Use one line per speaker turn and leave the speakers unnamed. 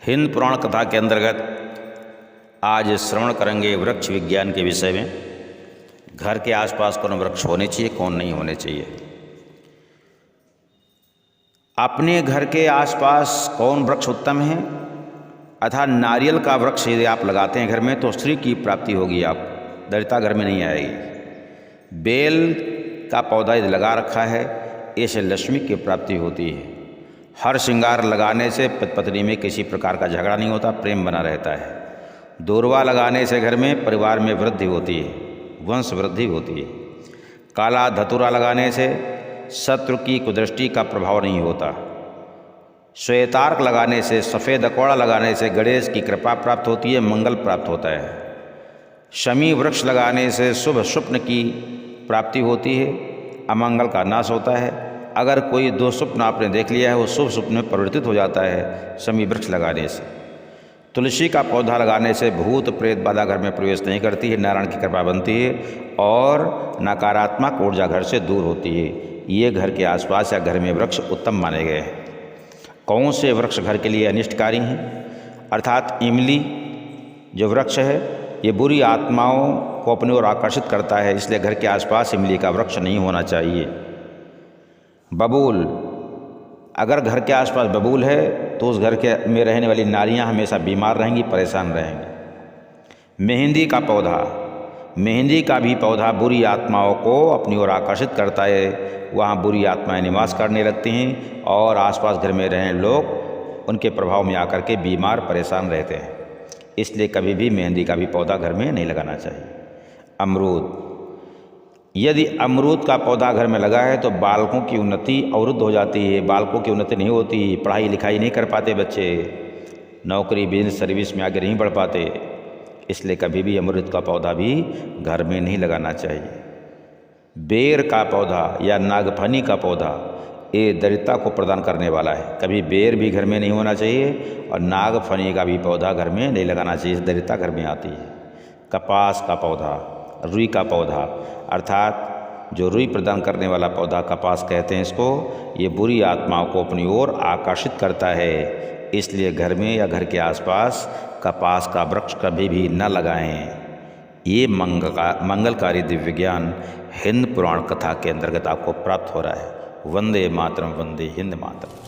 हिंद पुराण कथा के अंतर्गत आज श्रवण करेंगे वृक्ष विज्ञान के विषय में। घर के आसपास कौन वृक्ष होने चाहिए, कौन नहीं होने चाहिए। अपने घर के आसपास कौन वृक्ष उत्तम है, अर्थात नारियल का वृक्ष यदि आप लगाते हैं घर में तो स्त्री की प्राप्ति होगी, आप दरिद्रता घर में नहीं आएगी। बेल का पौधा यदि लगा रखा है, इससे लक्ष्मी की प्राप्ति होती है। हर श्रृंगार लगाने से पत्नी में किसी प्रकार का झगड़ा नहीं होता, प्रेम बना रहता है। दूर्वा लगाने से घर में परिवार में वृद्धि होती है, वंश वृद्धि होती है। काला धतूरा लगाने से शत्रु की कुदृष्टि का प्रभाव नहीं होता। श्वेतार्क लगाने से, सफ़ेद अकौड़ा लगाने से गणेश की कृपा प्राप्त होती है, मंगल प्राप्त होता है। शमी वृक्ष लगाने से शुभ स्वप्न की प्राप्ति होती है, अमंगल का नाश होता है। अगर कोई दुःस्वप्न आपने देख लिया है वो शुभ स्वप्न में परिवर्तित हो जाता है शमी वृक्ष लगाने से। तुलसी का पौधा लगाने से भूत प्रेत बाधा घर में प्रवेश नहीं करती है, नारायण की कृपा बनती है और नकारात्मक ऊर्जा घर से दूर होती है। ये घर के आसपास या घर में वृक्ष उत्तम माने गए हैं। कौन से वृक्ष घर के लिए अनिष्टकारी हैं, अर्थात इमली जो वृक्ष है ये बुरी आत्माओं को अपनी ओर आकर्षित करता है, इसलिए घर के आसपास इमली का वृक्ष नहीं होना चाहिए। बबूल, अगर घर के आसपास बबूल है तो उस घर के में रहने वाली नारियां हमेशा बीमार रहेंगी, परेशान रहेंगी। मेहंदी का पौधा, मेहंदी का भी पौधा बुरी आत्माओं को अपनी ओर आकर्षित करता है, वहाँ बुरी आत्माएं निवास करने लगती हैं और आसपास घर में रहने लोग उनके प्रभाव में आकर के बीमार परेशान रहते हैं, इसलिए कभी भी मेहंदी का भी पौधा घर में नहीं लगाना चाहिए। अमरूद, यदि अमरूद का पौधा घर में लगा है तो बालकों की उन्नति अवरुद्ध हो जाती है, बालकों की उन्नति नहीं होती, पढ़ाई लिखाई नहीं कर पाते बच्चे, नौकरी बिजनेस सर्विस में आगे नहीं बढ़ पाते, इसलिए कभी भी अमरूद का पौधा भी घर में नहीं लगाना चाहिए। बेर का पौधा या नागफनी का पौधा ये दरिद्रता को प्रदान करने वाला है, कभी बेर भी घर में नहीं होना चाहिए और नागफनी का भी पौधा घर में नहीं लगाना चाहिए, दरिद्रता घर में आती है। कपास का पौधा, रुई का पौधा, अर्थात जो रुई प्रदान करने वाला पौधा कपास कहते हैं इसको, ये बुरी आत्माओं को अपनी ओर आकर्षित करता है, इसलिए घर में या घर के आसपास कपास का वृक्ष कभी भी न लगाएं। ये मंगलकारी दिव्य ज्ञान हिंद पुराण कथा के अंतर्गत आपको प्राप्त हो रहा है। वंदे मातरम, वंदे हिंद मातरम।